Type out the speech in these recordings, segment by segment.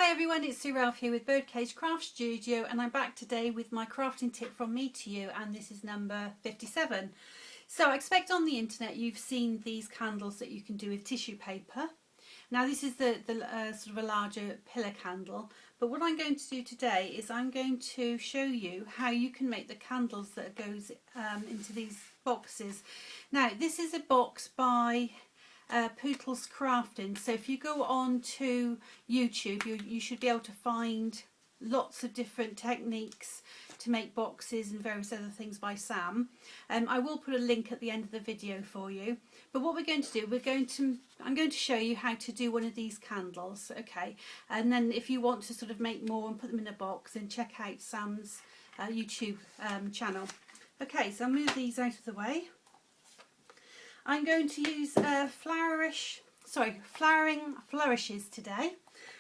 Hi everyone, it's Sue Ralph here with Birdcage Craft Studio, and I'm back today with my crafting tip from me to you, and this is number 57. So I expect on the internet you've seen these candles that you can do with tissue paper. Now this is the sort of a larger pillar candle, but what I'm going to do today is I'm going to show you how you can make the candles that goes into these boxes. Now this is a box by Pootle's Crafting, so if you go on to YouTube you should be able to find lots of different techniques to make boxes and various other things by Sam. I will put a link at the end of the video for you, but what we're going to do, I'm going to show you how to do one of these candles, okay, and then if you want to sort of make more and put them in a box, then check out Sam's YouTube channel. Okay, so I'll move these out of the way. I'm going to use flowering flourishes today,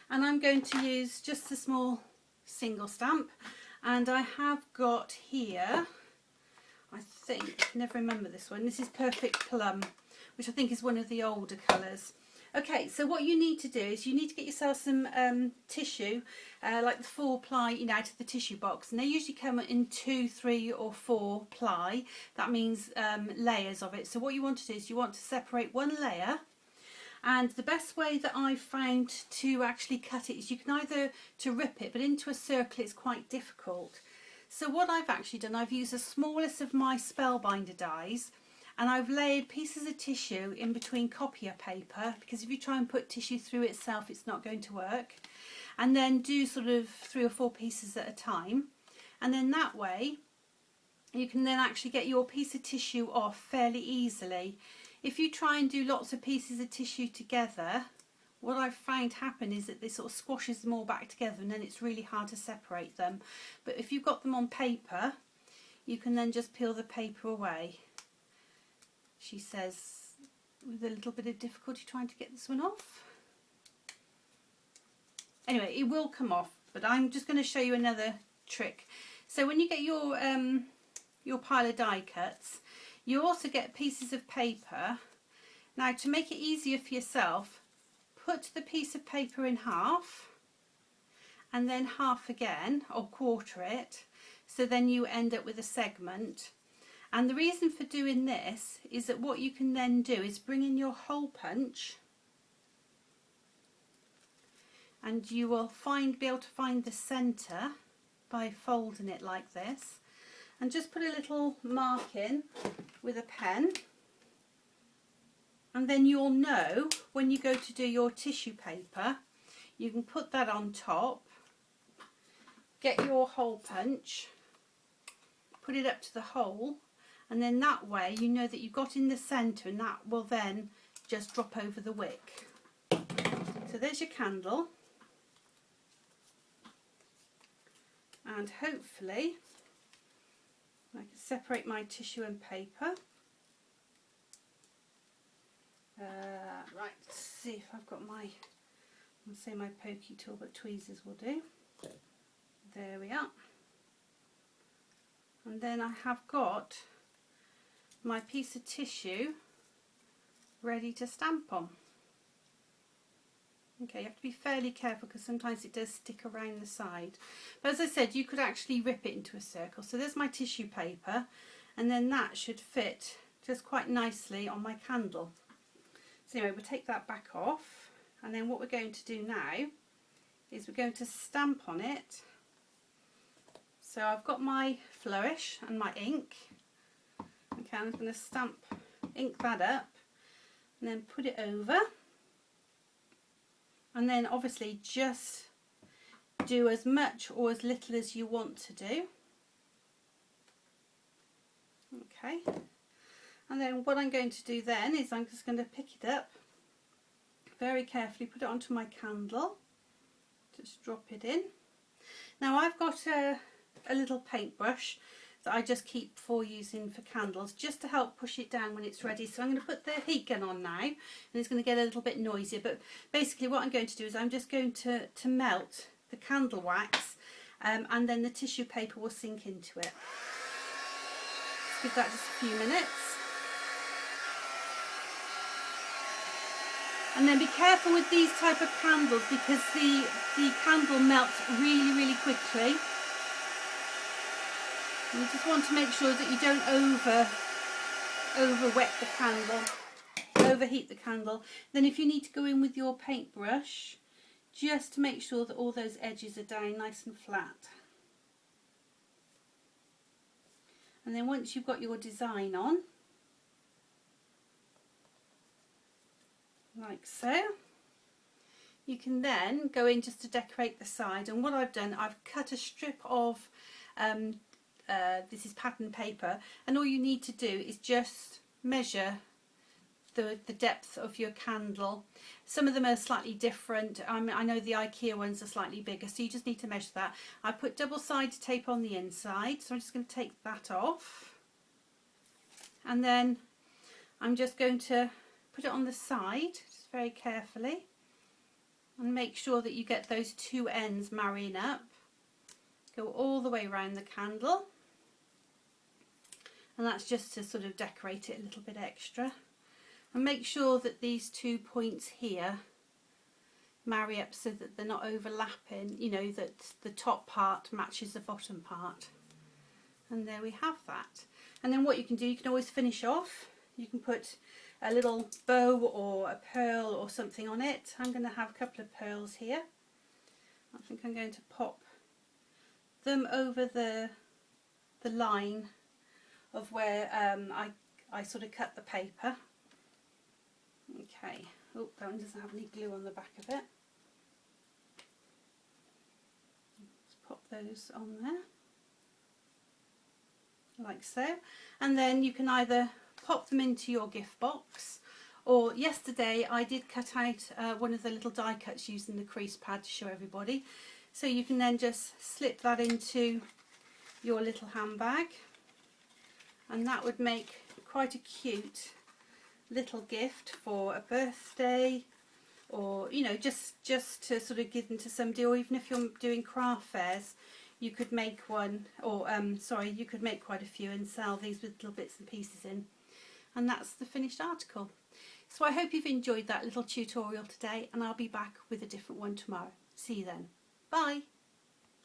and I'm going to use just a small single stamp, and I have got here, I think, never remember this one, this is Perfect Plum, which I think is one of the older colours. Okay, so what you need to do is you need to get yourself some tissue, like the 4-ply, out of the tissue box, and they usually come in 2, 3 or 4 ply. That means layers of it. So what you want to do is you want to separate one layer, and the best way that I've found to actually cut it is you can either to rip it, but into a circle it's quite difficult. So what I've actually done, I've used the smallest of my spellbinder dies, and I've laid pieces of tissue in between copier paper, because if you try and put tissue through itself it's not going to work, and then do sort of 3 or 4 pieces at a time, and then that way you can then actually get your piece of tissue off fairly easily. If you try and do lots of pieces of tissue together, what I've found happen is that this sort of squashes them all back together, and then it's really hard to separate them. But if you've got them on paper, you can then just peel the paper away. She says, with a little bit of difficulty trying to get this one off. Anyway, it will come off, but I'm just going to show you another trick. So when you get your pile of die cuts, you also get pieces of paper. Now, to make it easier for yourself, put the piece of paper in half, and then half again, or quarter it, so then you end up with a segment. And the reason for doing this is that what you can then do is bring in your hole punch, and you will be able to find the centre by folding it like this, and just put a little mark in with a pen, and then you'll know when you go to do your tissue paper, you can put that on top, get your hole punch, put it up to the hole, and then that way you know that you've got in the centre, and that will then just drop over the wick. So there's your candle, and hopefully I can separate my tissue and paper. Right, let's see if I've got my, I'll say my pokey tool, but tweezers will do. There we are. And then I have got my piece of tissue ready to stamp on. Okay, you have to be fairly careful because sometimes it does stick around the side. But as I said, you could actually rip it into a circle. So there's my tissue paper, and then that should fit just quite nicely on my candle. So anyway, we'll take that back off, and then what we're going to do now is we're going to stamp on it. So I've got my flourish and my ink. Okay, I'm going to ink that up, and then put it over, and then obviously just do as much or as little as you want to do. Okay, and then what I'm going to do then is I'm just going to pick it up very carefully, put it onto my candle, just drop it in. Now I've got a little paintbrush that I just keep for using for candles, just to help push it down when it's ready. So I'm going to put the heat gun on now, and it's going to get a little bit noisier, but basically what I'm going to do is I'm just going to melt the candle wax, and then the tissue paper will sink into it. Let's give that just a few minutes. And then be careful with these type of candles because the candle melts really, really quickly. You just want to make sure that you don't over wet the candle, overheat the candle. Then if you need to go in with your paintbrush, just to make sure that all those edges are down nice and flat. And then once you've got your design on, like so, you can then go in just to decorate the side. And what I've done, I've cut a strip of this is pattern paper, and all you need to do is just measure the depth of your candle. Some of them are slightly different. I know the IKEA ones are slightly bigger, so you just need to measure that. I put double-sided tape on the inside, so I'm just going to take that off, and then I'm just going to put it on the side just very carefully and make sure that you get those two ends marrying up. Go all the way around the candle, and that's just to sort of decorate it a little bit extra. And make sure that these 2 points here marry up so that they're not overlapping, you know, that the top part matches the bottom part. And there we have that. And then what you can do, you can always finish off. You can put a little bow or a pearl or something on it. I'm going to have a couple of pearls here. I think I'm going to pop them over the line of where I sort of cut the paper. Okay, oh, that one doesn't have any glue on the back of it. Let's pop those on there, like so. And then you can either pop them into your gift box, or yesterday I did cut out one of the little die cuts using the crease pad to show everybody. So you can then just slip that into your little handbag, and that would make quite a cute little gift for a birthday, or you know, just to sort of give them to somebody, or even if you're doing craft fairs, you could make one, or you could make quite a few and sell these with little bits and pieces in. And that's the finished article. So I hope you've enjoyed that little tutorial today, and I'll be back with a different one tomorrow. See you then. Bye.